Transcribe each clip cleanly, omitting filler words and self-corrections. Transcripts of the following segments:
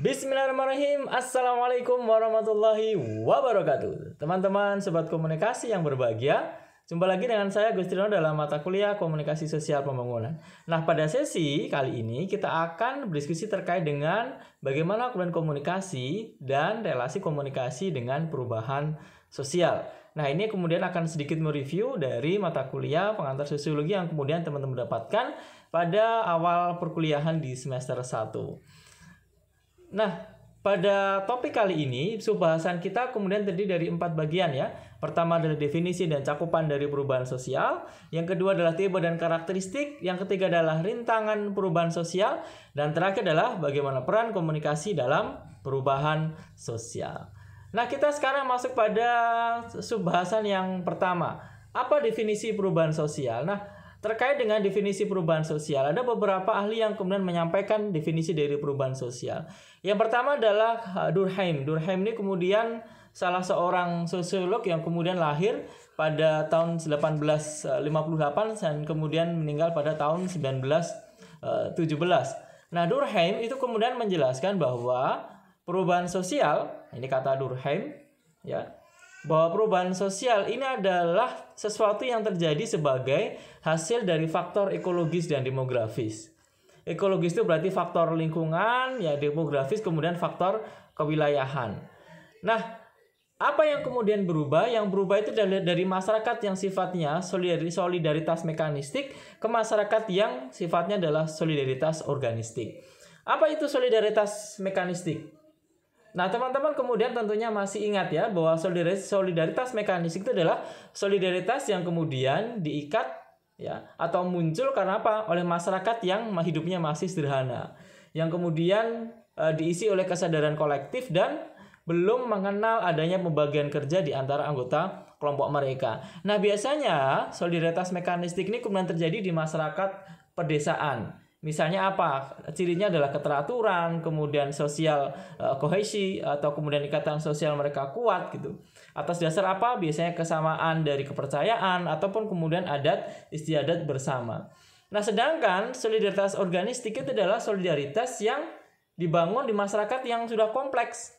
Bismillahirrahmanirrahim. Assalamualaikum warahmatullahi wabarakatuh. Teman-teman, sobat komunikasi yang berbahagia, jumpa lagi dengan saya Gustino dalam mata kuliah Komunikasi Sosial Pembangunan. Nah, pada sesi kali ini kita akan berdiskusi terkait dengan bagaimana kemudian komunikasi dan relasi komunikasi dengan perubahan sosial. Nah, ini kemudian akan sedikit mereview dari mata kuliah pengantar sosiologi yang kemudian teman-teman dapatkan pada awal perkuliahan di semester 1. Nah, pada topik kali ini, pembahasan kita kemudian terdiri dari 4 bagian ya. Pertama adalah definisi dan cakupan dari perubahan sosial. Yang kedua adalah tipe dan karakteristik. Yang ketiga adalah rintangan perubahan sosial. Dan terakhir adalah bagaimana peran komunikasi dalam perubahan sosial. Nah, kita sekarang masuk pada pembahasan yang pertama. Apa definisi perubahan sosial? Nah, terkait dengan definisi perubahan sosial, ada beberapa ahli yang kemudian menyampaikan definisi dari perubahan sosial. Yang pertama adalah Durkheim. Durkheim ini kemudian salah seorang sosiolog yang kemudian lahir pada tahun 1858 dan kemudian meninggal pada tahun 1917. Nah, Durkheim itu kemudian menjelaskan bahwa perubahan sosial, ini kata Durkheim, ya, bahwa perubahan sosial ini adalah sesuatu yang terjadi sebagai hasil dari faktor ekologis dan demografis. Ekologis itu berarti faktor lingkungan, ya, demografis kemudian faktor kewilayahan. Nah, apa yang kemudian berubah? Yang berubah itu dari masyarakat yang sifatnya solidaritas mekanistik ke masyarakat yang sifatnya adalah solidaritas organistik. Apa itu solidaritas mekanistik? Nah, teman-teman kemudian tentunya masih ingat ya bahwa solidaritas mekanistik itu adalah solidaritas yang kemudian diikat ya atau muncul karena apa? Oleh masyarakat yang hidupnya masih sederhana, yang kemudian diisi oleh kesadaran kolektif dan belum mengenal adanya pembagian kerja di antara anggota kelompok mereka. Nah, biasanya solidaritas mekanistik ini kemudian terjadi di masyarakat pedesaan. Misalnya apa? Cirinya adalah keteraturan, kemudian sosial kohesi atau kemudian ikatan sosial mereka kuat gitu. Atas dasar apa? Biasanya kesamaan dari kepercayaan ataupun kemudian adat istiadat bersama. Nah, sedangkan solidaritas organistik itu adalah solidaritas yang dibangun di masyarakat yang sudah kompleks.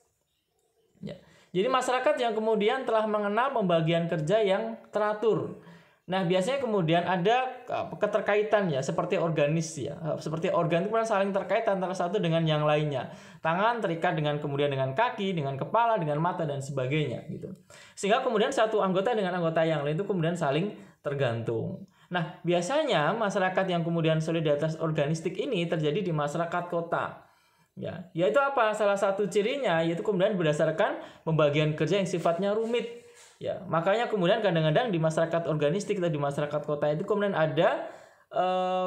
Ya. Jadi masyarakat yang kemudian telah mengenal pembagian kerja yang teratur. Nah, biasanya kemudian ada keterkaitan ya, seperti organis ya. Seperti organ itu kan saling terkait antara satu dengan yang lainnya. Tangan terikat dengan kemudian dengan kaki, dengan kepala, dengan mata dan sebagainya gitu. Sehingga kemudian satu anggota dengan anggota yang lain itu kemudian saling tergantung. Nah, biasanya masyarakat yang kemudian solidaritas organistik ini terjadi di masyarakat kota. Ya, yaitu apa? Salah satu cirinya yaitu kemudian berdasarkan pembagian kerja yang sifatnya rumit. Ya, makanya kemudian kadang-kadang di masyarakat organistik atau di masyarakat kota itu kemudian ada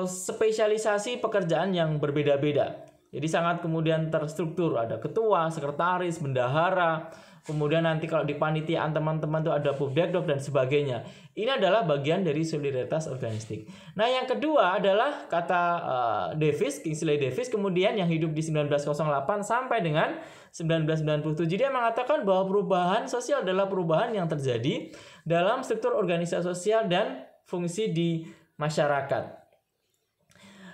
spesialisasi pekerjaan yang berbeda-beda. Jadi sangat kemudian terstruktur, ada ketua, sekretaris, bendahara, kemudian nanti kalau di panitiaan teman-teman itu ada pubdekdok dan sebagainya. Ini adalah bagian dari solidaritas organistik. Nah, yang kedua adalah kata Davis, Kingsley Davis, kemudian yang hidup di 1908 sampai dengan 1997. Dia mengatakan bahwa perubahan sosial adalah perubahan yang terjadi dalam struktur organisasi sosial dan fungsi di masyarakat.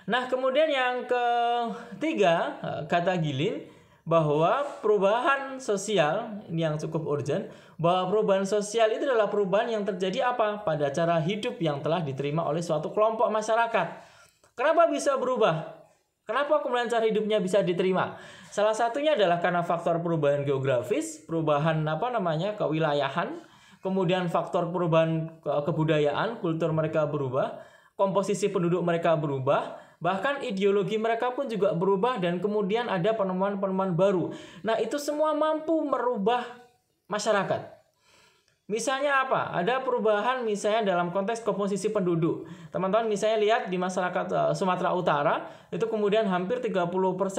Nah, kemudian yang ketiga, kata Gilin, bahwa perubahan sosial ini yang cukup urgent, bahwa perubahan sosial itu adalah perubahan yang terjadi apa? Pada cara hidup yang telah diterima oleh suatu kelompok masyarakat. Kenapa bisa berubah? Kenapa kemudian cara hidupnya bisa diterima? Salah satunya adalah karena faktor perubahan geografis, perubahan kewilayahan, kemudian faktor perubahan kebudayaan, kultur mereka berubah, komposisi penduduk mereka berubah, bahkan ideologi mereka pun juga berubah dan kemudian ada penemuan-penemuan baru. Nah, itu semua mampu merubah masyarakat. Misalnya apa? Ada perubahan misalnya dalam konteks komposisi penduduk. Teman-teman misalnya lihat di masyarakat Sumatera Utara, itu kemudian hampir 30%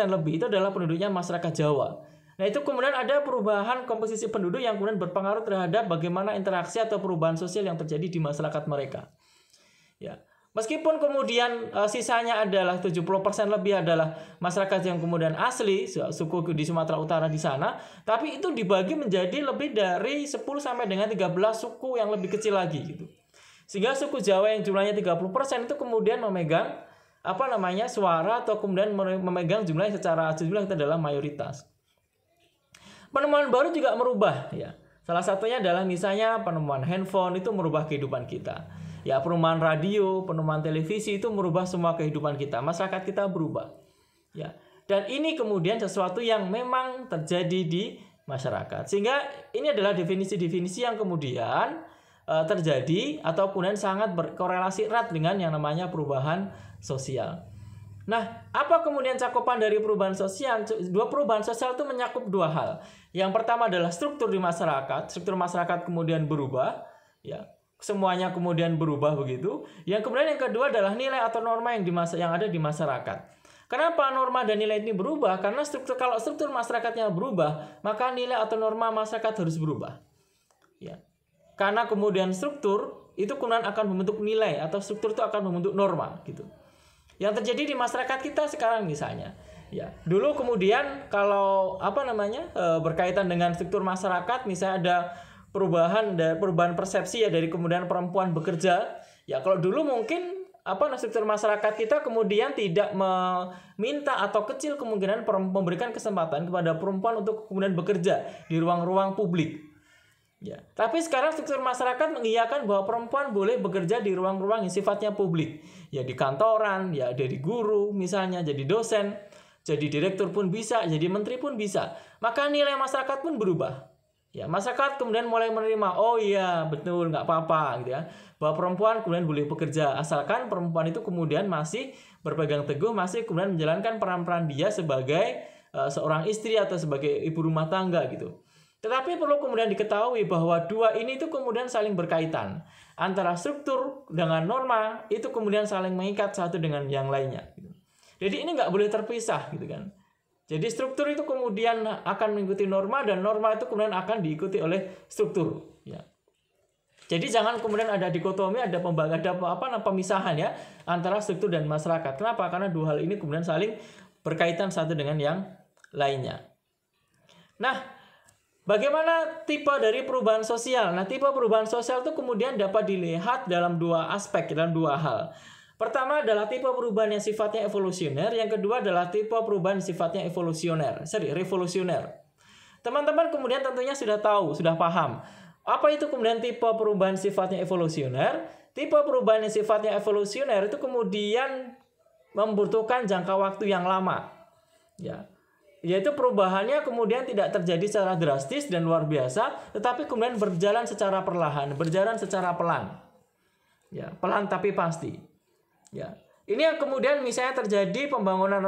lebih itu adalah penduduknya masyarakat Jawa. Nah, itu kemudian ada perubahan komposisi penduduk yang kemudian berpengaruh terhadap bagaimana interaksi atau perubahan sosial yang terjadi di masyarakat mereka. Ya. Meskipun kemudian sisanya adalah 70% lebih adalah masyarakat yang kemudian asli suku di Sumatera Utara di sana, tapi itu dibagi menjadi lebih dari 10 sampai dengan 13 suku yang lebih kecil lagi gitu. Sehingga suku Jawa yang jumlahnya 30% itu kemudian memegang suara atau kemudian memegang jumlah yang secara jumlah itu adalah mayoritas. penemuan baru juga merubah ya. Salah satunya adalah misalnya penemuan handphone itu merubah kehidupan kita. Ya, penemuan radio, penemuan televisi itu merubah semua kehidupan kita. Masyarakat kita berubah. Ya. Dan ini kemudian sesuatu yang memang terjadi di masyarakat. Sehingga ini adalah definisi-definisi yang kemudian terjadi atau kemudian sangat berkorelasi erat dengan yang namanya perubahan sosial. Nah, apa kemudian cakupan dari perubahan sosial? Dua perubahan sosial itu menyakup dua hal. Yang pertama adalah struktur di masyarakat. Struktur masyarakat kemudian berubah, ya. Semuanya kemudian berubah begitu. Yang kemudian yang kedua adalah nilai atau norma yang ada di masyarakat. Kenapa norma dan nilai ini berubah? Karena kalau struktur masyarakatnya berubah, maka nilai atau norma masyarakat harus berubah. Ya. Karena kemudian struktur itu kemudian akan membentuk nilai atau struktur itu akan membentuk norma gitu. Yang terjadi di masyarakat kita sekarang misalnya, ya dulu kemudian kalau berkaitan dengan struktur masyarakat, misalnya ada perubahan persepsi ya dari kemudian perempuan bekerja, ya kalau dulu mungkin struktur masyarakat kita kemudian tidak meminta atau kecil kemungkinan memberikan kesempatan kepada perempuan untuk kemudian bekerja di ruang-ruang publik. Ya. Tapi sekarang struktur masyarakat mengiyakan bahwa perempuan boleh bekerja di ruang-ruang yang sifatnya publik. Ya di kantoran, ya dari guru misalnya, jadi dosen, jadi direktur pun bisa, jadi menteri pun bisa. Maka nilai masyarakat pun berubah. Ya, masyarakat kemudian mulai menerima, oh iya betul nggak apa-apa gitu ya. Bahwa perempuan kemudian boleh bekerja asalkan perempuan itu kemudian masih berpegang teguh, masih kemudian menjalankan peran-peran dia sebagai seorang istri atau sebagai ibu rumah tangga gitu. Tetapi perlu kemudian diketahui bahwa dua ini itu kemudian saling berkaitan. Antara struktur dengan norma itu kemudian saling mengikat satu dengan yang lainnya. Jadi ini nggak boleh terpisah gitu kan. Jadi struktur itu kemudian akan mengikuti norma dan norma itu kemudian akan diikuti oleh struktur. Ya. Jadi jangan kemudian ada dikotomi, ada pemisahan ya antara struktur dan masyarakat. Kenapa? Karena dua hal ini kemudian saling berkaitan satu dengan yang lainnya. Nah, bagaimana tipe dari perubahan sosial? Nah, tipe perubahan sosial itu kemudian dapat dilihat dalam dua aspek, dalam dua hal. Pertama adalah tipe perubahan yang sifatnya evolusioner. Yang kedua adalah tipe perubahan yang sifatnya revolusioner. Teman-teman kemudian tentunya sudah tahu, sudah paham. Apa itu kemudian tipe perubahan sifatnya evolusioner? Tipe perubahan yang sifatnya evolusioner itu kemudian membutuhkan jangka waktu yang lama. Ya. Yaitu perubahannya kemudian tidak terjadi secara drastis dan luar biasa, tetapi kemudian berjalan secara perlahan, berjalan secara pelan. Ya, pelan tapi pasti. Ya. Ini yang kemudian misalnya terjadi pembangunan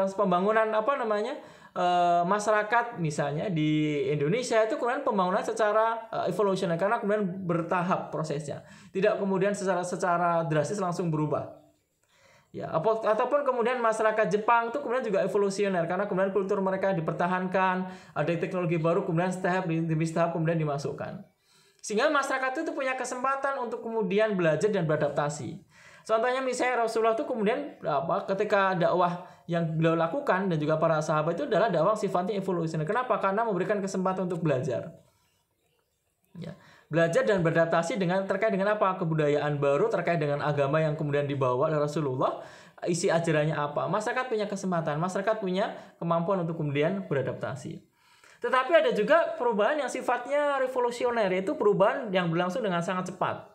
masyarakat misalnya di Indonesia itu kemudian pembangunan secara evolusioner karena kemudian bertahap prosesnya. Tidak kemudian secara drastis langsung berubah. Ya, ataupun kemudian masyarakat Jepang itu kemudian juga evolusioner karena kemudian kultur mereka dipertahankan, ada teknologi baru kemudian tahap demi tahap kemudian dimasukkan. Sehingga masyarakat itu punya kesempatan untuk kemudian belajar dan beradaptasi. Contohnya misalnya Rasulullah itu kemudian ketika dakwah yang beliau lakukan dan juga para sahabat itu adalah dakwah sifatnya evolusioner. Kenapa? Karena memberikan kesempatan untuk belajar. Ya. Belajar dan beradaptasi terkait dengan apa? Kebudayaan baru terkait dengan agama yang kemudian dibawa oleh Rasulullah, isi ajarannya apa? Masyarakat punya kesempatan, masyarakat punya kemampuan untuk kemudian beradaptasi. Tetapi ada juga perubahan yang sifatnya revolusioner, yaitu perubahan yang berlangsung dengan sangat cepat.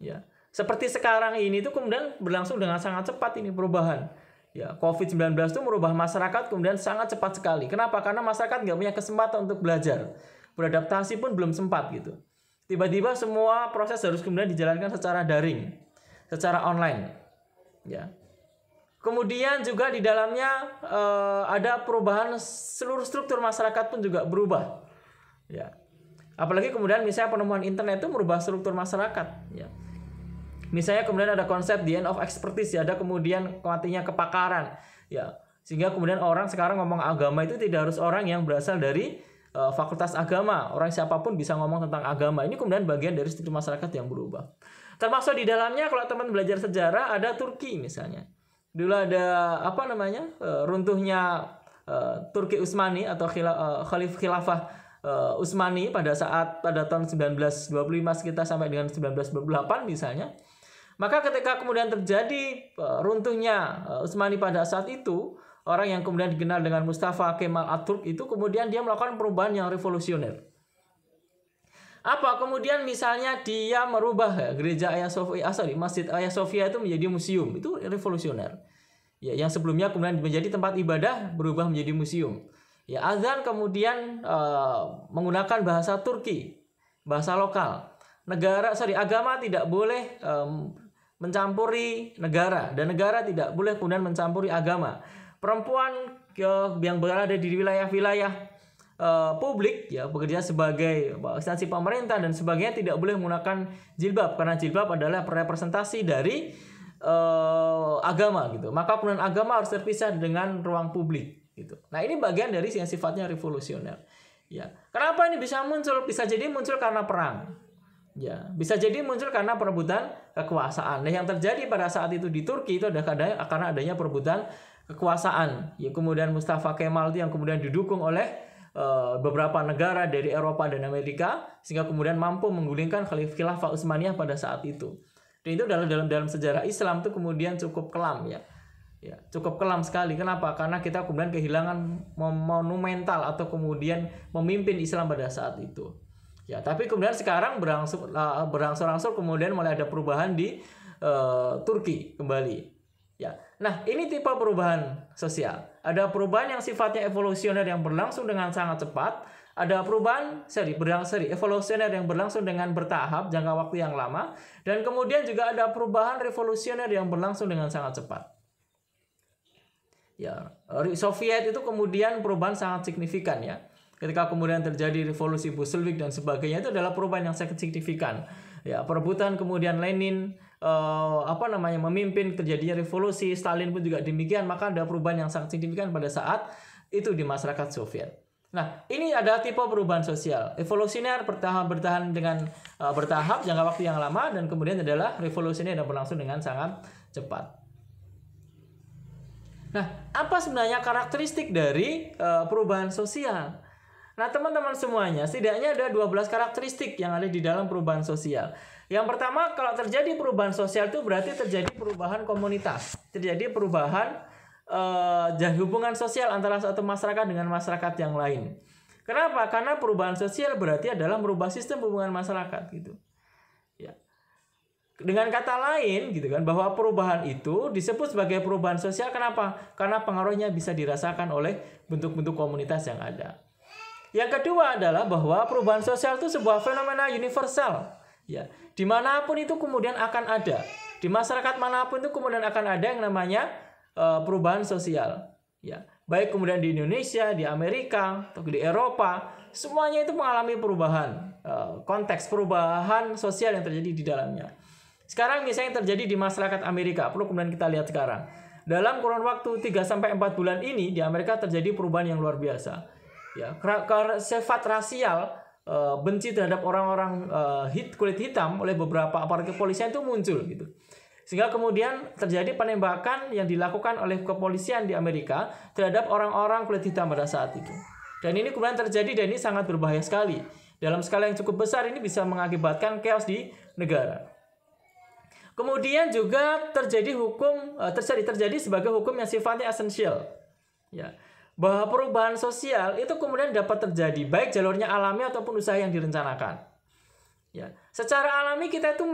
Ya. Seperti sekarang ini itu kemudian berlangsung dengan sangat cepat ini perubahan. Ya, COVID-19 itu merubah masyarakat kemudian sangat cepat sekali. Kenapa? Karena masyarakat nggak punya kesempatan untuk belajar. Beradaptasi pun belum sempat gitu. Tiba-tiba semua proses harus kemudian dijalankan secara daring, secara online. Ya. Kemudian juga di dalamnya ada perubahan seluruh struktur masyarakat pun juga berubah. Ya. Apalagi kemudian misalnya penemuan internet itu merubah struktur masyarakat. Ya. Misalnya kemudian ada konsep the end of expertise, ya, ada kemudian matinya kepakaran. Ya. Sehingga kemudian orang sekarang ngomong agama itu tidak harus orang yang berasal dari fakultas agama, orang siapapun bisa ngomong tentang agama. Ini kemudian bagian dari struktur masyarakat yang berubah. Termasuk di dalamnya kalau teman belajar sejarah ada Turki misalnya. Dulu ada runtuhnya Turki Utsmani atau Khilafah Utsmani pada tahun 1925 sekitar sampai dengan 1928 misalnya. Maka ketika kemudian terjadi runtuhnya Utsmani pada saat itu, orang yang kemudian dikenal dengan Mustafa Kemal Atatürk itu kemudian dia melakukan perubahan yang revolusioner. Apa kemudian misalnya dia merubah gereja Masjid Hagia Sophia itu menjadi museum, itu revolusioner. Ya, yang sebelumnya kemudian menjadi tempat ibadah berubah menjadi museum. Ya, azan kemudian menggunakan bahasa Turki, bahasa lokal. Agama tidak boleh mencampuri negara, dan negara tidak boleh kemudian mencampuri agama. Perempuan yang berada di wilayah-wilayah publik ya bekerja sebagai instansi pemerintah dan sebagainya tidak boleh menggunakan jilbab, karena jilbab adalah representasi dari agama gitu. Maka kemudian agama harus terpisah dengan ruang publik gitu. Nah, ini bagian dari yang sifatnya revolusioner. Ya. Kenapa ini bisa muncul? Bisa jadi muncul karena perang. Ya, bisa jadi muncul karena perebutan kekuasaan. Nah, yang terjadi pada saat itu di Turki itu adalah karena adanya perebutan kekuasaan. Ya, kemudian Mustafa Kemal itu yang kemudian didukung oleh beberapa negara dari Eropa dan Amerika sehingga kemudian mampu menggulingkan Khilafah Utsmaniyah pada saat itu. Dan itu dalam sejarah Islam itu kemudian cukup kelam ya. Ya, cukup kelam sekali. Kenapa? Karena kita kemudian kehilangan monumental atau kemudian memimpin Islam pada saat itu. Ya, tapi kemudian sekarang berangsur-angsur kemudian mulai ada perubahan di Turki kembali. Ya. Nah, ini tipe perubahan sosial. Ada perubahan yang sifatnya evolusioner yang berlangsung dengan sangat cepat. Ada perubahan evolusioner yang berlangsung dengan bertahap jangka waktu yang lama. Dan kemudian juga ada perubahan revolusioner yang berlangsung dengan sangat cepat. Ya, Soviet itu kemudian perubahan sangat signifikan ya. Ketika kemudian terjadi revolusi Bolshevik dan sebagainya, itu adalah perubahan yang sangat signifikan. Ya, perebutan kemudian Lenin memimpin terjadinya revolusi, Stalin pun juga demikian, maka ada perubahan yang sangat signifikan pada saat itu di masyarakat Soviet. Nah, ini ada tipe perubahan sosial. Evolusioner bertahan dengan bertahap jangka waktu yang lama, dan kemudian adalah revolusioner yang berlangsung dengan sangat cepat. Nah, apa sebenarnya karakteristik dari perubahan sosial? Nah, teman-teman semuanya, setidaknya ada 12 karakteristik yang ada di dalam perubahan sosial. Yang pertama, kalau terjadi perubahan sosial itu berarti terjadi perubahan komunitas. Terjadi perubahan hubungan sosial antara satu masyarakat dengan masyarakat yang lain. Kenapa? Karena perubahan sosial berarti adalah merubah sistem hubungan masyarakat gitu. Ya. Dengan kata lain gitu kan, bahwa perubahan itu disebut sebagai perubahan sosial. Kenapa? Karena pengaruhnya bisa dirasakan oleh bentuk-bentuk komunitas yang ada. Yang kedua adalah bahwa perubahan sosial itu sebuah fenomena universal. Ya, dimanapun itu kemudian akan ada. Di masyarakat manapun itu kemudian akan ada yang namanya perubahan sosial. Ya, baik kemudian di Indonesia, di Amerika, atau di Eropa, semuanya itu mengalami perubahan. Konteks perubahan sosial yang terjadi di dalamnya. Sekarang misalnya yang terjadi di masyarakat Amerika, perlu kemudian kita lihat sekarang. Dalam kurun waktu 3-4 bulan ini di Amerika terjadi perubahan yang luar biasa. Ya, sifat rasial, benci terhadap orang-orang kulit hitam oleh beberapa aparat kepolisian itu muncul gitu. Sehingga kemudian terjadi penembakan yang dilakukan oleh kepolisian di Amerika terhadap orang-orang kulit hitam pada saat itu. Dan ini kemudian terjadi, dan ini sangat berbahaya sekali. Dalam skala yang cukup besar ini bisa mengakibatkan chaos di negara. Kemudian juga terjadi sebagai hukum yang sifatnya esensial. Ya. Bahwa perubahan sosial itu kemudian dapat terjadi baik jalurnya alami ataupun usaha yang direncanakan. Ya, secara alami kita itu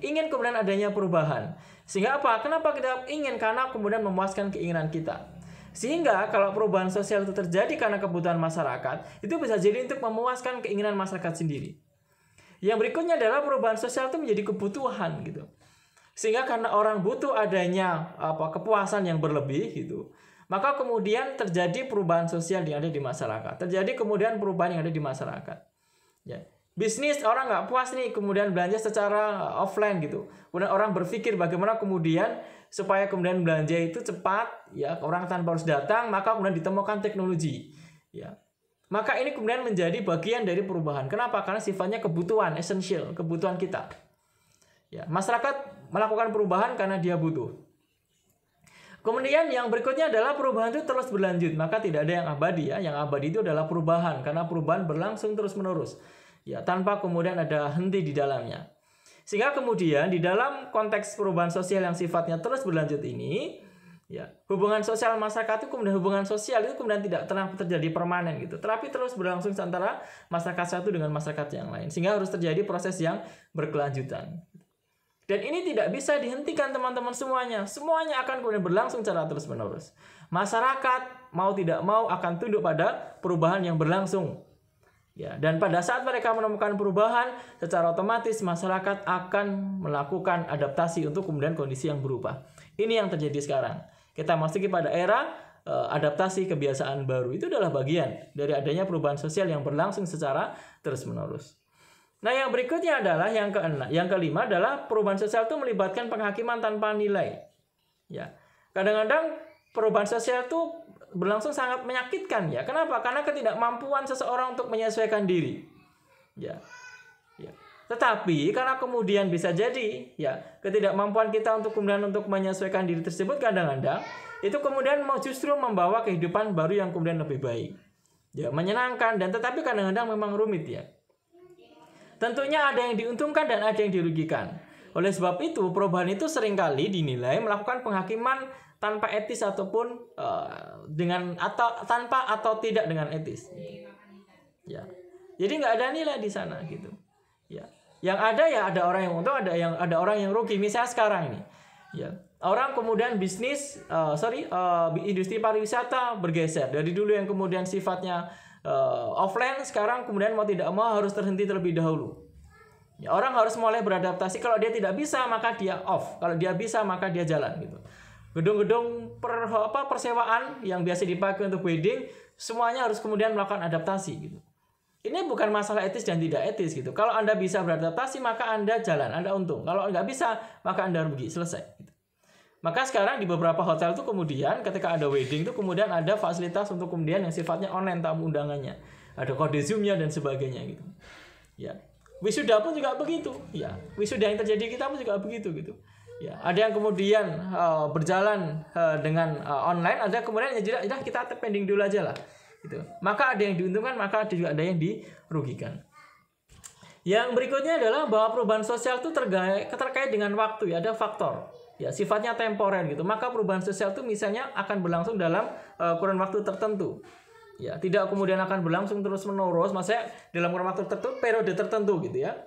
ingin kemudian adanya perubahan. Sehingga apa? Kenapa kita ingin? Karena kemudian memuaskan keinginan kita. Sehingga kalau perubahan sosial itu terjadi karena kebutuhan masyarakat, itu bisa jadi untuk memuaskan keinginan masyarakat sendiri. Yang berikutnya adalah perubahan sosial itu menjadi kebutuhan gitu. Sehingga karena orang butuh adanya kepuasan yang berlebih gitu, maka kemudian terjadi perubahan sosial yang ada di masyarakat. Terjadi kemudian perubahan yang ada di masyarakat. Ya. Bisnis orang nggak puas nih, kemudian belanja secara offline gitu. Kemudian orang berpikir bagaimana kemudian supaya kemudian belanja itu cepat, ya orang tanpa harus datang, maka kemudian ditemukan teknologi. Ya. Maka ini kemudian menjadi bagian dari perubahan. Kenapa? Karena sifatnya kebutuhan, esensial, kebutuhan kita. Ya, masyarakat melakukan perubahan karena dia butuh. Kemudian yang berikutnya adalah perubahan itu terus berlanjut, maka tidak ada yang abadi ya. Yang abadi itu adalah perubahan, karena perubahan berlangsung terus-menerus. Ya, tanpa kemudian ada henti di dalamnya. Sehingga kemudian di dalam konteks perubahan sosial yang sifatnya terus berlanjut ini, Ya, hubungan sosial masyarakat itu kemudian hubungan sosial itu kemudian tidak terjadi permanen gitu, tetapi terus berlangsung antara masyarakat satu dengan masyarakat yang lain, sehingga harus terjadi proses yang berkelanjutan. Dan ini tidak bisa dihentikan teman-teman semuanya. Semuanya akan kemudian berlangsung secara terus-menerus. Masyarakat mau tidak mau akan tunduk pada perubahan yang berlangsung. Ya, dan pada saat mereka menemukan perubahan, secara otomatis masyarakat akan melakukan adaptasi untuk kemudian kondisi yang berubah. Ini yang terjadi sekarang. Kita masuki pada era adaptasi kebiasaan baru. Itu adalah bagian dari adanya perubahan sosial yang berlangsung secara terus-menerus. Nah, yang berikutnya adalah yang kelima adalah perubahan sosial itu melibatkan penghakiman tanpa nilai. Ya. Kadang-kadang perubahan sosial itu berlangsung sangat menyakitkan ya. Kenapa? Karena ketidakmampuan seseorang untuk menyesuaikan diri. Ya. Ya. Tetapi karena kemudian bisa jadi ya ketidakmampuan kita untuk kemudian untuk menyesuaikan diri tersebut kadang-kadang itu kemudian mau justru membawa kehidupan baru yang kemudian lebih baik. Ya, menyenangkan dan tetapi kadang-kadang memang rumit ya. Tentunya ada yang diuntungkan dan ada yang dirugikan. Oleh sebab itu, perubahan itu seringkali dinilai melakukan penghakiman tanpa etis ataupun tanpa atau tidak dengan etis. Ya. Jadi nggak ada nilai di sana gitu. Ya. Yang ada ya ada orang yang untung, ada orang yang rugi. Misalnya sekarang nih. Ya. Orang kemudian industri pariwisata bergeser dari dulu yang kemudian sifatnya offline, sekarang kemudian mau tidak mau harus terhenti terlebih dahulu. Ya, orang harus mulai beradaptasi. Kalau dia tidak bisa maka dia off. Kalau dia bisa maka dia jalan gitu. Gedung-gedung persewaan yang biasa dipakai untuk wedding semuanya harus kemudian melakukan adaptasi gitu. Ini bukan masalah etis dan tidak etis gitu. Kalau Anda bisa beradaptasi maka Anda jalan, Anda untung. Kalau nggak bisa maka Anda rugi, selesai gitu. Maka sekarang di beberapa hotel itu kemudian ketika ada wedding itu kemudian ada fasilitas untuk kemudian yang sifatnya online tamu undangannya. Ada kode Zoom-nya dan sebagainya gitu. Ya. Wisuda pun juga begitu. Ya. Wisuda yang terjadi kita pun juga begitu gitu. Ya, ada yang kemudian berjalan dengan online, ada kemudian ya kita pending dulu aja lah. Gitu. Maka ada yang diuntungkan, maka juga ada yang dirugikan. Yang berikutnya adalah bahwa perubahan sosial itu terkait dengan waktu ya, ada faktor. Ya, sifatnya temporer gitu. Maka perubahan sosial itu misalnya akan berlangsung dalam kurun waktu tertentu. Ya, tidak kemudian akan berlangsung terus-menerus, maksudnya dalam kurun waktu tertentu, periode tertentu gitu ya.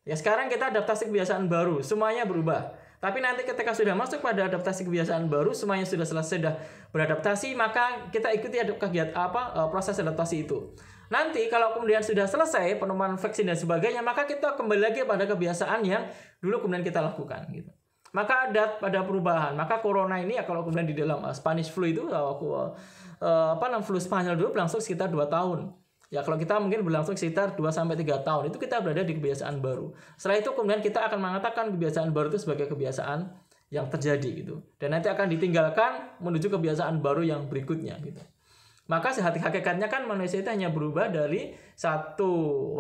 Ya, sekarang kita adaptasi kebiasaan baru, semuanya berubah. Tapi nanti ketika sudah masuk pada adaptasi kebiasaan baru, semuanya sudah selesai, sudah beradaptasi, maka kita ikuti proses adaptasi itu. Nanti kalau kemudian sudah selesai penemuan vaksin dan sebagainya, maka kita kembali lagi pada kebiasaan yang dulu kemudian kita lakukan gitu. Maka ada perubahan. Maka corona ini ya kalau kemudian di dalam Spanish flu itu flu Spanyol dulu berlangsung sekitar 2 tahun. Ya kalau kita mungkin berlangsung sekitar 2-3 tahun, itu kita berada di kebiasaan baru. Setelah itu kemudian kita akan mengatakan kebiasaan baru itu sebagai kebiasaan yang terjadi gitu. Dan nanti akan ditinggalkan menuju kebiasaan baru yang berikutnya gitu. Maka hakikatnya kan manusia itu hanya berubah dari satu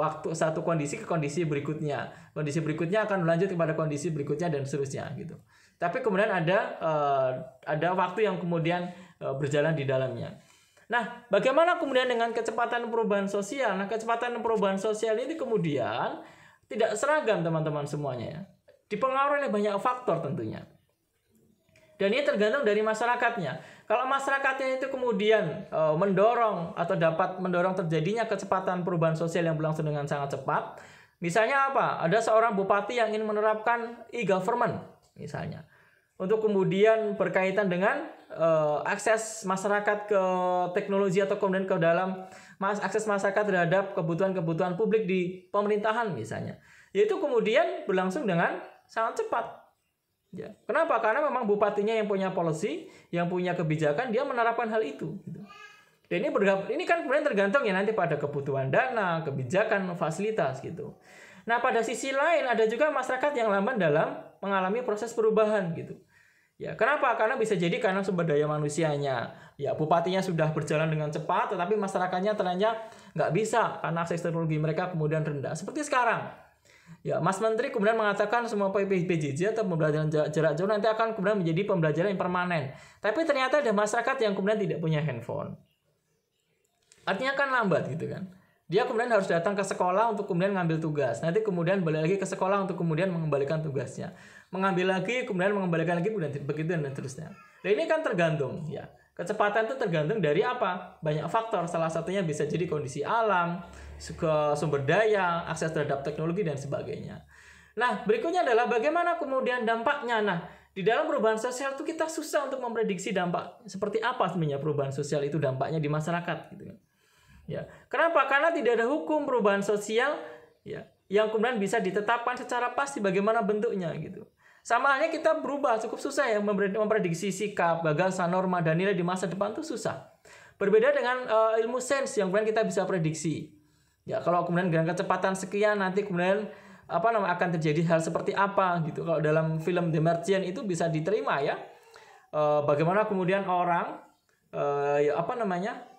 kondisi ke kondisi berikutnya. Kondisi berikutnya akan lanjut kepada kondisi berikutnya dan seterusnya gitu. Tapi kemudian ada waktu yang kemudian berjalan di dalamnya. Nah, bagaimana kemudian dengan kecepatan perubahan sosial? Nah, kecepatan perubahan sosial ini kemudian tidak seragam teman-teman semuanya ya. Dipengaruhi oleh banyak faktor tentunya. Dan ini tergantung dari masyarakatnya. Kalau masyarakatnya itu kemudian mendorong atau dapat mendorong terjadinya kecepatan perubahan sosial yang berlangsung dengan sangat cepat. Misalnya apa? Ada seorang bupati yang ingin menerapkan e-government misalnya. Untuk kemudian berkaitan dengan akses masyarakat ke teknologi atau kemudian ke dalam akses masyarakat terhadap kebutuhan-kebutuhan publik di pemerintahan misalnya. Yaitu kemudian berlangsung dengan sangat cepat. Ya. Kenapa? Karena memang bupatinya yang punya policy, yang punya kebijakan, dia menerapkan hal itu. Gitu. Dan ini kan kemudian tergantung ya nanti pada kebutuhan dana, kebijakan, fasilitas gitu. Nah pada sisi lain ada juga masyarakat yang lamban dalam mengalami proses perubahan gitu. Ya, kenapa? Karena bisa jadi karena sumber daya manusianya. Ya, bupatinya sudah berjalan dengan cepat, tetapi masyarakatnya ternyata nggak bisa karena akses teknologi mereka kemudian rendah. Seperti sekarang. Ya, Mas Menteri kemudian mengatakan semua PJJ atau pembelajaran jarak jauh nanti akan kemudian menjadi pembelajaran yang permanen. Tapi ternyata ada masyarakat yang kemudian tidak punya handphone. Artinya kan lambat gitu kan. Dia kemudian harus datang ke sekolah untuk kemudian ngambil tugas. Nanti kemudian balik lagi ke sekolah untuk kemudian mengembalikan tugasnya. Mengambil lagi, kemudian mengembalikan lagi, begitu dan seterusnya. Nah ini kan tergantung ya. Kecepatan itu tergantung dari apa? Banyak faktor. Salah satunya bisa jadi kondisi alam, sumber daya, akses terhadap teknologi dan sebagainya. Nah, berikutnya adalah bagaimana kemudian dampaknya. Nah, di dalam perubahan sosial itu kita susah untuk memprediksi dampak seperti apa sebenarnya perubahan sosial itu dampaknya di masyarakat gitu kan. Ya. Kenapa? Karena tidak ada hukum perubahan sosial ya yang kemudian bisa ditetapkan secara pasti bagaimana bentuknya gitu. Sama halnya kita berubah cukup susah ya memprediksi sikap, gagasan, norma dan nilai di masa depan itu susah. Berbeda dengan ilmu sains yang kemudian kita bisa prediksi. Ya, kalau kemudian dengan kecepatan sekian nanti kemudian akan terjadi hal seperti apa gitu. Kalau dalam film The Martian itu bisa diterima ya. Bagaimana kemudian orang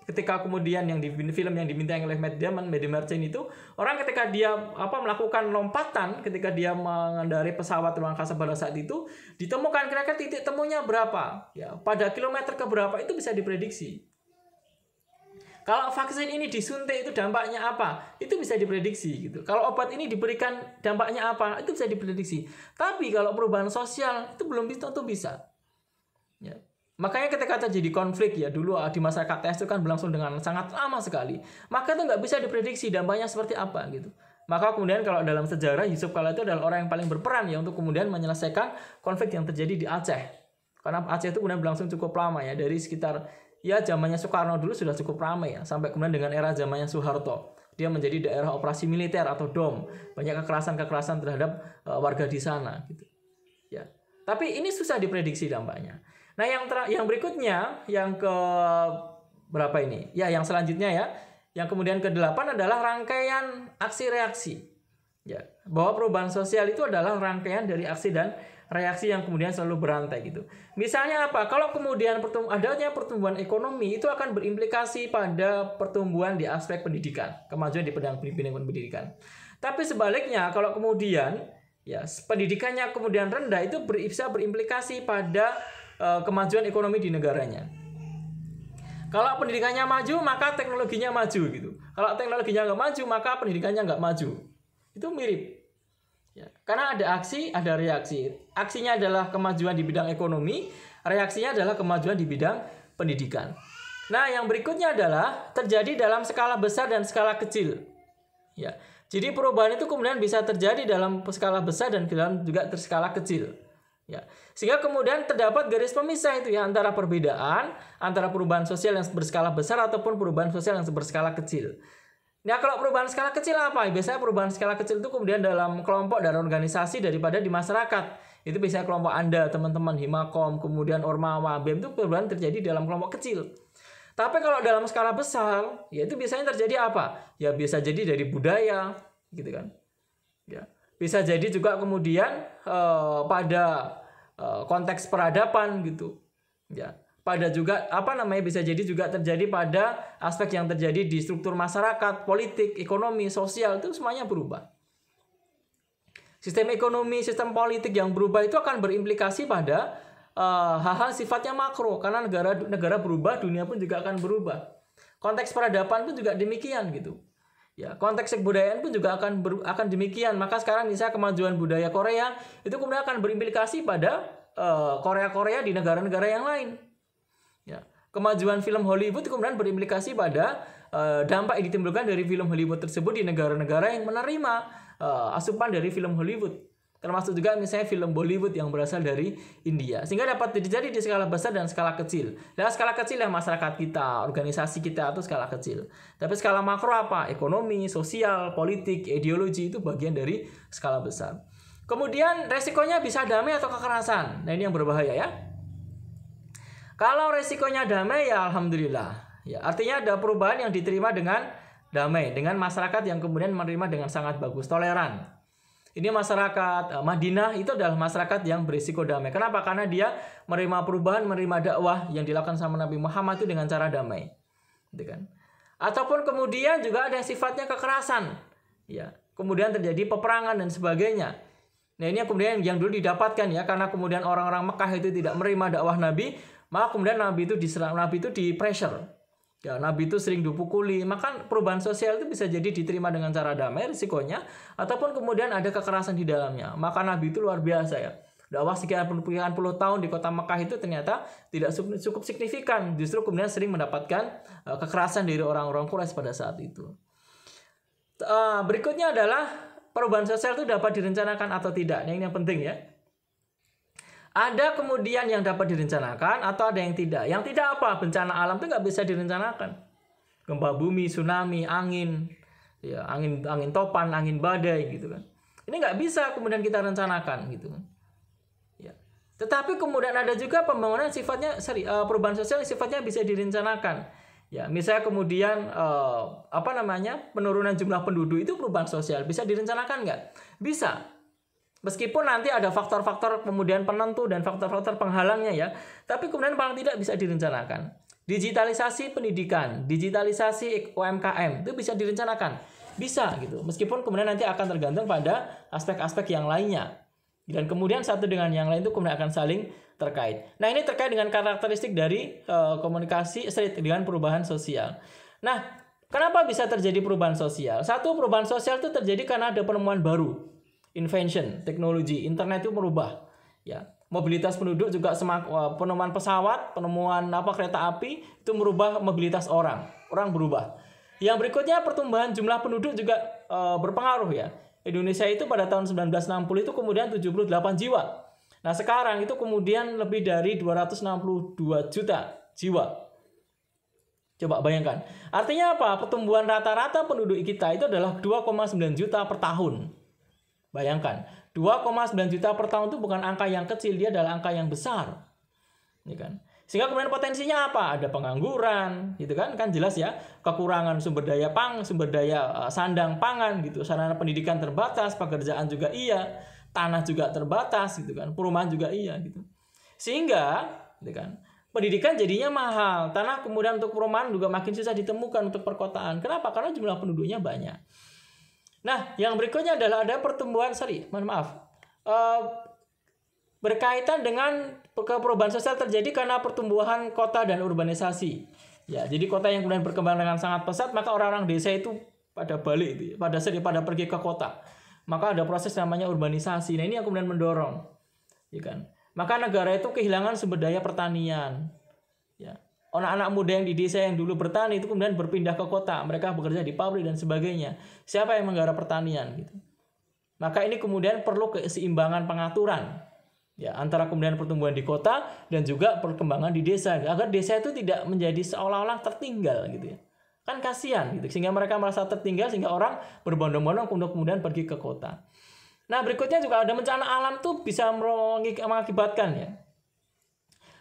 ketika kemudian yang di film yang dimintai oleh Matt Damon, The Martian itu orang ketika dia melakukan lompatan, ketika dia mengendarai pesawat ruang angkasa pada saat itu ditemukan kira-kira titik temunya berapa ya, pada kilometer keberapa itu bisa diprediksi. Kalau vaksin ini disuntik itu dampaknya apa? Itu bisa diprediksi gitu. Kalau obat ini diberikan dampaknya apa? Itu bisa diprediksi. Tapi kalau perubahan sosial itu belum tentu bisa. Ya. Makanya ketika terjadi konflik ya dulu di masyarakat TS itu kan berlangsung dengan sangat lama sekali. Maka itu nggak bisa diprediksi dampaknya seperti apa gitu. Maka kemudian kalau dalam sejarah Yusuf Kala itu adalah orang yang paling berperan ya untuk kemudian menyelesaikan konflik yang terjadi di Aceh. Karena Aceh itu kemudian berlangsung cukup lama ya, dari sekitar ya zamannya Soekarno dulu sudah cukup ramai ya, sampai kemudian dengan era zamannya Soeharto. Dia menjadi daerah operasi militer atau DOM. Banyak kekerasan-kekerasan terhadap warga di sana gitu. Ya. Tapi ini susah diprediksi dampaknya. Nah, yang berikutnya, yang ke berapa ini? Ya, yang selanjutnya ya. Yang kemudian ke-8 adalah rangkaian aksi reaksi. Ya, bahwa perubahan sosial itu adalah rangkaian dari aksi dan reaksi yang kemudian selalu berantai gitu. Misalnya apa? Kalau kemudian adanya pertumbuhan ekonomi itu akan berimplikasi pada pertumbuhan di aspek pendidikan, kemajuan di bidang pendidikan. Tapi sebaliknya, kalau kemudian ya pendidikannya kemudian rendah itu bisa berimplikasi pada kemajuan ekonomi di negaranya. Kalau pendidikannya maju, maka teknologinya maju gitu. Kalau teknologinya nggak maju, maka pendidikannya nggak maju. Itu mirip. Ya, karena ada aksi, ada reaksi. Aksinya adalah kemajuan di bidang ekonomi, reaksinya adalah kemajuan di bidang pendidikan. Nah, yang berikutnya adalah terjadi dalam skala besar dan skala kecil. Ya, jadi perubahan itu kemudian bisa terjadi dalam skala besar dan dalam juga skala kecil. Ya, sehingga kemudian terdapat garis pemisah itu ya antara perbedaan antara perubahan sosial yang berskala besar ataupun perubahan sosial yang berskala kecil. Nah, kalau perubahan skala kecil apa? Biasanya perubahan skala kecil itu kemudian dalam kelompok dan organisasi daripada di masyarakat. Itu biasanya kelompok Anda, teman-teman Himakom, kemudian Ormawa, BEM itu perubahan terjadi dalam kelompok kecil. Tapi kalau dalam skala besar, ya itu biasanya terjadi apa? Ya bisa jadi dari budaya, gitu kan. Ya. Bisa jadi juga kemudian pada konteks peradaban gitu. Ya. Pada juga bisa jadi juga terjadi pada aspek yang terjadi di struktur masyarakat, politik, ekonomi, sosial itu semuanya berubah. Sistem ekonomi, sistem politik yang berubah itu akan berimplikasi pada hal-hal sifatnya makro karena negara berubah, dunia pun juga akan berubah. Konteks peradaban pun juga demikian gitu. Ya, konteks kebudayaan pun juga akan demikian. Maka sekarang misalnya kemajuan budaya Korea itu kemudian akan berimplikasi pada Korea-Korea di negara-negara yang lain. Ya, kemajuan film Hollywood kemudian berimplikasi pada dampak yang ditimbulkan dari film Hollywood tersebut di negara-negara yang menerima asupan dari film Hollywood. Termasuk juga misalnya film Bollywood yang berasal dari India. Sehingga dapat terjadi di skala besar dan skala kecil. Dan skala kecil yang masyarakat kita, organisasi kita itu skala kecil. Tapi skala makro apa? Ekonomi, sosial, politik, ideologi itu bagian dari skala besar. Kemudian resikonya bisa damai atau kekerasan. Nah, ini yang berbahaya ya. Kalau resikonya damai ya alhamdulillah. Ya, artinya ada perubahan yang diterima dengan damai, dengan masyarakat yang kemudian menerima dengan sangat bagus, toleran. Ini masyarakat Madinah itu adalah masyarakat yang berisiko damai. Kenapa? Karena dia menerima perubahan, menerima dakwah yang dilakukan sama Nabi Muhammad itu dengan cara damai. Gitu kan? Ataupun kemudian juga ada yang sifatnya kekerasan. Ya, kemudian terjadi peperangan dan sebagainya. Nah, ini kemudian yang dulu didapatkan ya, karena kemudian orang-orang Mekah itu tidak menerima dakwah Nabi, maka kemudian Nabi itu diserang, Nabi itu di pressure. Ya, Nabi itu sering dipukuli, maka perubahan sosial itu bisa jadi diterima dengan cara damai risikonya, ataupun kemudian ada kekerasan di dalamnya. Maka Nabi itu luar biasa ya. Dakwah sekian puluh tahun di kota Mekah itu ternyata tidak cukup signifikan, justru kemudian sering mendapatkan kekerasan dari orang-orang Quraisy pada saat itu. Berikutnya adalah perubahan sosial itu dapat direncanakan atau tidak. Ini yang penting ya. Ada kemudian yang dapat direncanakan atau ada yang tidak. Yang tidak apa? Bencana alam itu nggak bisa direncanakan. Gempa bumi, tsunami, angin, ya angin topan, angin badai gitu kan. Ini nggak bisa kemudian kita rencanakan gitu kan. Ya. Tetapi kemudian ada juga pembangunan sifatnya, perubahan sosial sifatnya bisa direncanakan. Ya, misalnya kemudian penurunan jumlah penduduk itu perubahan sosial bisa direncanakan nggak? Bisa. Meskipun nanti ada faktor-faktor kemudian penentu dan faktor-faktor penghalangnya ya, tapi kemudian paling tidak bisa direncanakan. Digitalisasi pendidikan, digitalisasi UMKM itu bisa direncanakan, bisa gitu. Meskipun kemudian nanti akan tergantung pada aspek-aspek yang lainnya. Dan kemudian satu dengan yang lain itu kemudian akan saling terkait. Nah, ini terkait dengan karakteristik dari komunikasi dengan perubahan sosial. Nah, kenapa bisa terjadi perubahan sosial? Satu, perubahan sosial itu terjadi karena ada penemuan baru. Invention, teknologi, internet itu merubah. Ya, mobilitas penduduk juga penemuan pesawat, penemuan kereta api itu merubah mobilitas orang. Orang berubah. Yang berikutnya pertumbuhan jumlah penduduk juga berpengaruh ya. Indonesia itu pada tahun 1960 itu kemudian 78 jiwa. Nah, sekarang itu kemudian lebih dari 262 juta jiwa. Coba bayangkan. Artinya apa? Pertumbuhan rata-rata penduduk kita itu adalah 2,9 juta per tahun. Bayangkan, 2,9 juta per tahun itu bukan angka yang kecil, dia adalah angka yang besar. Ini kan. Sehingga kemudian potensinya apa? Ada pengangguran, gitu kan? Kan jelas ya, kekurangan sumber daya sandang pangan gitu. Sarana pendidikan terbatas, pekerjaan juga iya, tanah juga terbatas gitu kan. Perumahan juga iya gitu. Sehingga, gitu kan, pendidikan jadinya mahal. Tanah kemudian untuk perumahan juga makin susah ditemukan untuk perkotaan. Kenapa? Karena jumlah penduduknya banyak. Nah, yang berikutnya adalah ada pertumbuhan, berkaitan dengan perubahan sosial terjadi karena pertumbuhan kota dan urbanisasi. Ya, jadi kota yang kemudian berkembang dengan sangat pesat, maka orang-orang desa itu pada balik, pada pergi ke kota. Maka ada proses namanya urbanisasi. Nah, ini yang kemudian mendorong, ya kan? Maka negara itu kehilangan sumber daya pertanian. Ya. Anak-anak muda yang di desa yang dulu bertani itu kemudian berpindah ke kota, mereka bekerja di pabrik dan sebagainya. Siapa yang menggarap pertanian gitu? Maka ini kemudian perlu keseimbangan pengaturan ya antara kemudian pertumbuhan di kota dan juga perkembangan di desa agar desa itu tidak menjadi seolah-olah tertinggal gitu ya. Kan kasihan gitu sehingga mereka merasa tertinggal sehingga orang berbondong-bondong untuk kemudian pergi ke kota. Nah, berikutnya juga ada bencana alam tuh bisa mengakibatkan ya.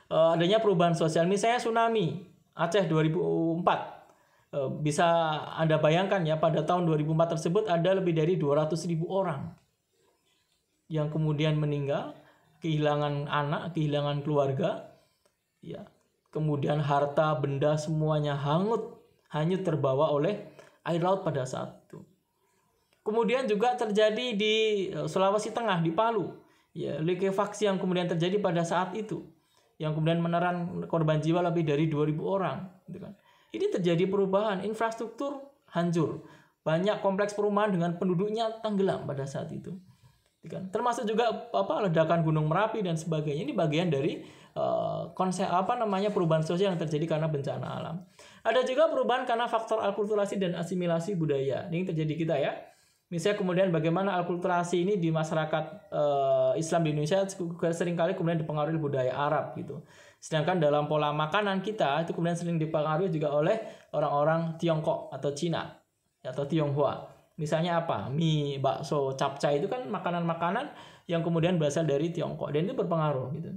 Adanya perubahan sosial, misalnya tsunami Aceh 2004. Bisa Anda bayangkan ya, pada tahun 2004 tersebut ada lebih dari 200.000 orang yang kemudian meninggal, kehilangan anak, kehilangan keluarga, ya. Kemudian harta benda semuanya hanyut terbawa oleh air laut pada saat itu. Kemudian juga terjadi di Sulawesi Tengah, di Palu, ya, likuifaksi yang kemudian terjadi pada saat itu, yang kemudian menelan korban jiwa lebih dari 2.000 orang, gitu kan. Ini terjadi perubahan, infrastruktur hancur, banyak kompleks perumahan dengan penduduknya tenggelam pada saat itu, gitu kan. Termasuk juga ledakan Gunung Merapi dan sebagainya. Ini bagian dari konsep perubahan sosial yang terjadi karena bencana alam. Ada juga perubahan karena faktor akulturasi dan asimilasi budaya. Ini terjadi kita ya. Misalnya kemudian bagaimana akulturasi ini di masyarakat Islam di Indonesia seringkali kemudian dipengaruhi budaya Arab gitu. Sedangkan dalam pola makanan kita itu kemudian sering dipengaruhi juga oleh orang-orang Tiongkok atau Cina atau Tionghoa. Misalnya apa? Mie, bakso, capcay itu kan makanan-makanan yang kemudian berasal dari Tiongkok dan itu berpengaruh gitu.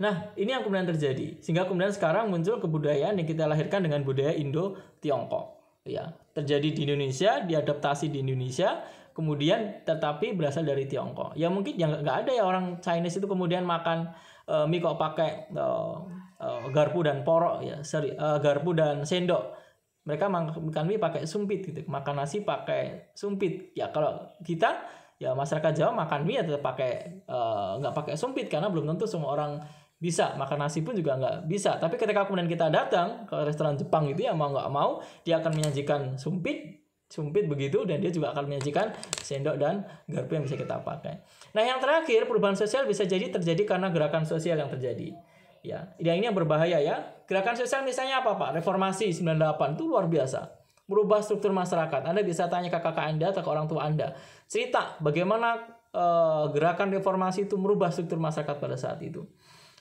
Nah, ini yang kemudian terjadi. Sehingga kemudian sekarang muncul kebudayaan yang kita lahirkan dengan budaya Indo-Tiongkok. Ya, terjadi di Indonesia, diadaptasi di Indonesia, kemudian tetapi berasal dari Tiongkok. Ya mungkin nggak ada ya orang Chinese itu kemudian makan mie kok pakai garpu dan porok ya, garpu dan sendok. Mereka makan mie pakai sumpit gitu, makan nasi pakai sumpit. Ya kalau kita ya masyarakat Jawa makan mie ya tetap pakai nggak pakai sumpit karena belum tentu semua orang bisa, makan nasi pun juga nggak bisa. Tapi ketika kemudian kita datang ke restoran Jepang itu ya mau nggak mau dia akan menyajikan sumpit begitu, dan dia juga akan menyajikan sendok dan garpu yang bisa kita pakai. Nah, yang terakhir, perubahan sosial bisa jadi terjadi karena gerakan sosial yang terjadi. Ya, ini yang berbahaya ya. Gerakan sosial misalnya apa, Pak? Reformasi 98 itu luar biasa. Merubah struktur masyarakat. Anda bisa tanya ke kakak Anda atau ke orang tua Anda. Cerita bagaimana gerakan reformasi itu merubah struktur masyarakat pada saat itu.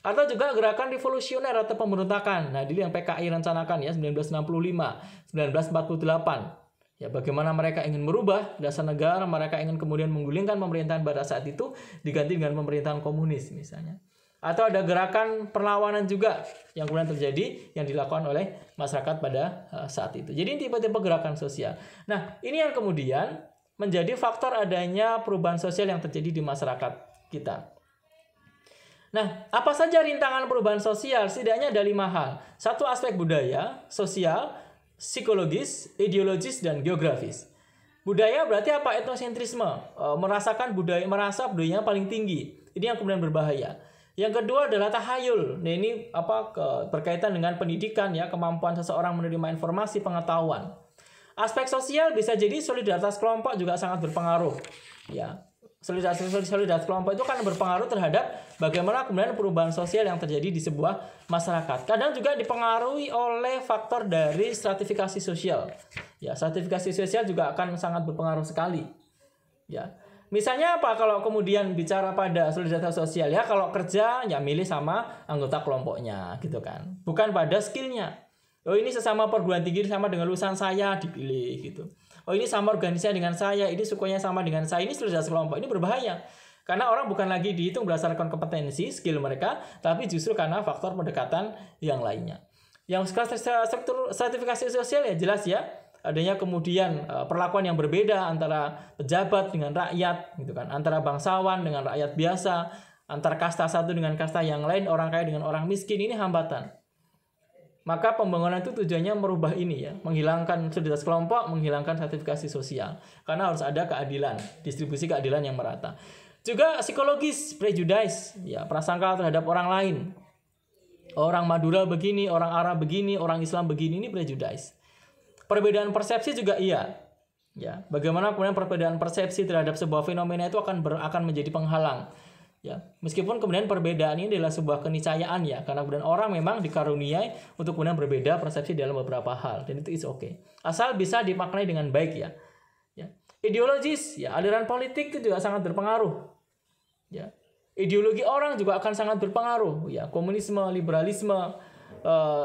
Atau juga gerakan revolusioner atau pemberontakan. Nah, dulu yang PKI rencanakan ya 1965, 1948. Ya, bagaimana mereka ingin merubah dasar negara, mereka ingin kemudian menggulingkan pemerintahan pada saat itu diganti dengan pemerintahan komunis misalnya. Atau ada gerakan perlawanan juga yang kemudian terjadi yang dilakukan oleh masyarakat pada saat itu. Jadi tipe-tipe gerakan sosial. Nah, ini yang kemudian menjadi faktor adanya perubahan sosial yang terjadi di masyarakat kita. Nah, apa saja rintangan perubahan sosial? Setidaknya ada 5 hal. Satu, aspek budaya, sosial, psikologis, ideologis, dan geografis. Budaya berarti apa? Etnosentrisme. Merasa budayanya paling tinggi. Ini yang kemudian berbahaya. Yang kedua adalah tahayul. Nah, ini berkaitan dengan pendidikan ya, kemampuan seseorang menerima informasi, pengetahuan. Aspek sosial bisa jadi solidaritas kelompok juga sangat berpengaruh. Ya. Solidaritas kelompok itu kan berpengaruh terhadap bagaimana kemudian perubahan sosial yang terjadi di sebuah masyarakat. Kadang juga dipengaruhi oleh faktor dari stratifikasi sosial. Ya, stratifikasi sosial juga akan sangat berpengaruh sekali. Ya. Misalnya apa kalau kemudian bicara pada solidaritas sosial ya, kalau kerja ya milih sama anggota kelompoknya gitu kan. Bukan pada skillnya. Oh, ini sesama perguruan tinggi sama dengan lulusan saya dipilih gitu. Oh, ini sama organisasi dengan saya, ini sukunya sama dengan saya, ini solidaritas kelompok. Ini berbahaya. Karena orang bukan lagi dihitung berdasarkan kompetensi, skill mereka, tapi justru karena faktor pendekatan yang lainnya. Yang struktur stratifikasi sosial ya jelas ya, adanya kemudian perlakuan yang berbeda antara pejabat dengan rakyat gitu kan, antara bangsawan dengan rakyat biasa, antara kasta satu dengan kasta yang lain, orang kaya dengan orang miskin, ini hambatan. Maka pembangunan itu tujuannya merubah ini ya, menghilangkan solidaritas kelompok, menghilangkan stratifikasi sosial. Karena harus ada keadilan, distribusi keadilan yang merata. Juga psikologis, prejudice, ya, prasangka terhadap orang lain. Orang Madura begini, orang Arab begini, orang Islam begini, ini prejudice. Perbedaan persepsi juga iya. Ya, bagaimana kemudian perbedaan persepsi terhadap sebuah fenomena itu akan menjadi penghalang. Ya, meskipun kemudian perbedaan ini adalah sebuah keniscayaan ya, karena kemudian orang memang dikaruniai untuk kemudian berbeda persepsi dalam beberapa hal, dan itu is okay. Asal bisa dimaknai dengan baik ya. Ya. Ideologis ya, aliran politik itu juga sangat berpengaruh. Ya. Ideologi orang juga akan sangat berpengaruh ya, komunisme, liberalisme,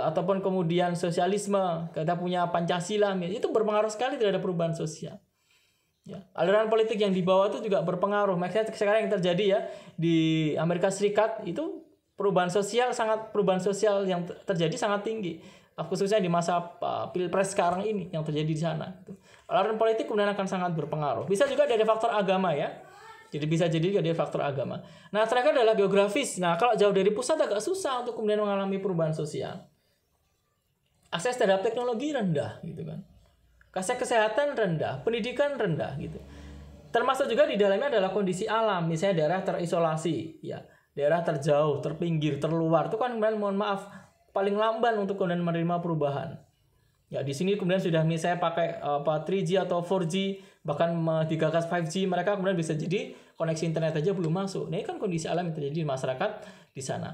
ataupun kemudian sosialisme, kita punya Pancasila, itu berpengaruh sekali terhadap perubahan sosial. Ya, aliran politik yang dibawa itu juga berpengaruh. Makanya sekarang yang terjadi ya di Amerika Serikat itu perubahan sosial yang terjadi sangat tinggi, khususnya di masa pilpres sekarang ini yang terjadi di sana. Aliran politik kemudian akan sangat berpengaruh. Bisa juga dari faktor agama ya. Jadi bisa jadi dari faktor agama. Nah, terakhir adalah geografis. Nah, kalau jauh dari pusat agak susah untuk kemudian mengalami perubahan sosial. Akses terhadap teknologi rendah gitu kan. Akses kesehatan rendah, pendidikan rendah gitu. Termasuk juga di dalamnya adalah kondisi alam, misalnya daerah terisolasi, ya, daerah terjauh, terpinggir, terluar. Itu kan kemudian mohon maaf paling lamban untuk kemudian menerima perubahan. Ya, di sini kemudian sudah misalnya pakai 3G atau 4G, bahkan digagas 5G, mereka kemudian bisa jadi koneksi internet aja belum masuk. Nah, ini kan kondisi alam yang terjadi di masyarakat di sana.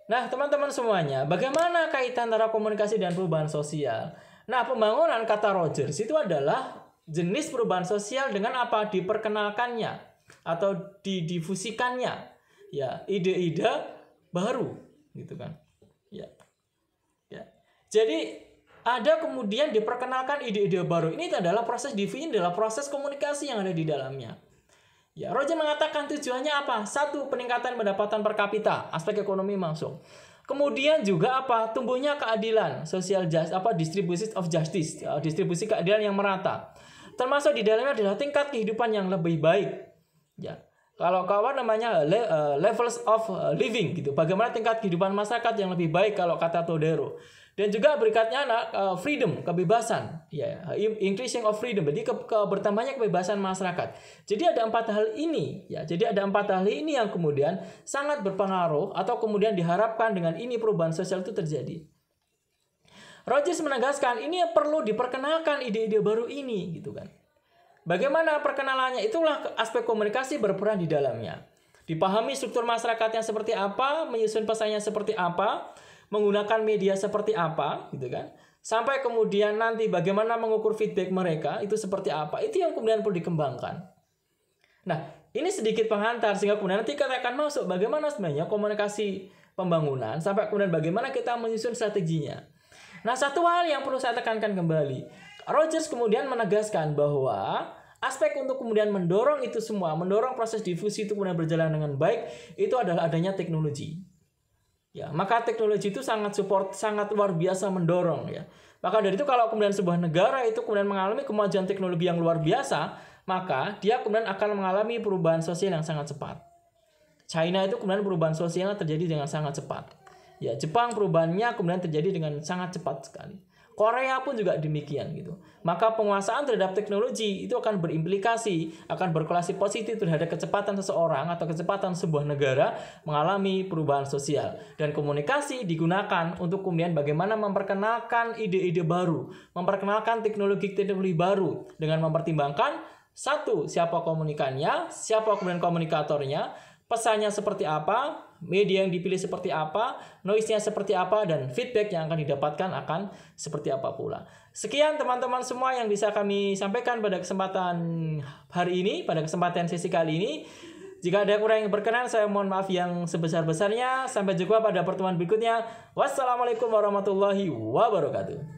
Nah, teman-teman semuanya, bagaimana kaitan antara komunikasi dan perubahan sosial? Nah, pembangunan kata Rogers itu adalah jenis perubahan sosial dengan apa? Diperkenalkannya atau didifusikannya ya ide-ide baru gitu kan. Ya. Ya. Jadi ada kemudian diperkenalkan ide-ide baru. Ini adalah proses divisi, adalah proses komunikasi yang ada di dalamnya. Ya, Rogers mengatakan tujuannya apa? 1, peningkatan pendapatan per kapita, aspek ekonomi masuk. Kemudian juga apa? Tumbuhnya keadilan, social justice, distribution of justice, distribusi keadilan yang merata. Termasuk di dalamnya adalah tingkat kehidupan yang lebih baik. Ya. Kalau levels of living gitu. Bagaimana tingkat kehidupan masyarakat yang lebih baik kalau kata Todero. Dan juga berikutnya freedom, kebebasan, ya, increasing of freedom, jadi bertambahnya kebebasan masyarakat. Jadi ada 4 hal ini, ya. Jadi ada 4 hal ini yang kemudian sangat berpengaruh atau kemudian diharapkan dengan ini perubahan sosial itu terjadi. Rogers menegaskan ini perlu diperkenalkan ide-ide baru ini, gitu kan. Bagaimana perkenalannya? Itulah aspek komunikasi berperan di dalamnya. Dipahami struktur masyarakatnya seperti apa, menyusun pesannya seperti apa, menggunakan media seperti apa, gitu kan. Sampai kemudian nanti bagaimana mengukur feedback mereka, itu seperti apa. Itu yang kemudian perlu dikembangkan. Nah, ini sedikit penghantar sehingga kemudian nanti kita akan masuk bagaimana sebenarnya komunikasi pembangunan, sampai kemudian bagaimana kita menyusun strateginya. Nah, satu hal yang perlu saya tekankan kembali. Rogers kemudian menegaskan bahwa aspek untuk kemudian mendorong itu semua, mendorong proses difusi itu kemudian berjalan dengan baik, itu adalah adanya teknologi. Ya, maka teknologi itu sangat luar biasa mendorong, ya. Maka dari itu kalau kemudian sebuah negara itu kemudian mengalami kemajuan teknologi yang luar biasa, maka dia kemudian akan mengalami perubahan sosial yang sangat cepat. China itu kemudian perubahan sosialnya terjadi dengan sangat cepat. Ya, Jepang perubahannya kemudian terjadi dengan sangat cepat sekali. Korea pun juga demikian gitu. Maka penguasaan terhadap teknologi itu akan berimplikasi, akan berkorelasi positif terhadap kecepatan seseorang atau kecepatan sebuah negara mengalami perubahan sosial. Dan komunikasi digunakan untuk kemudian bagaimana memperkenalkan ide-ide baru, memperkenalkan teknologi-teknologi baru dengan mempertimbangkan satu, siapa komunikannya, siapa kemudian komunikatornya, pesannya seperti apa, media yang dipilih seperti apa, noise-nya seperti apa, dan feedback yang akan didapatkan akan seperti apa pula. Sekian teman-teman semua yang bisa kami sampaikan pada kesempatan hari ini, pada kesempatan sesi kali ini. Jika ada kurang yang berkenan, saya mohon maaf yang sebesar-besarnya. Sampai jumpa pada pertemuan berikutnya. Wassalamualaikum warahmatullahi wabarakatuh.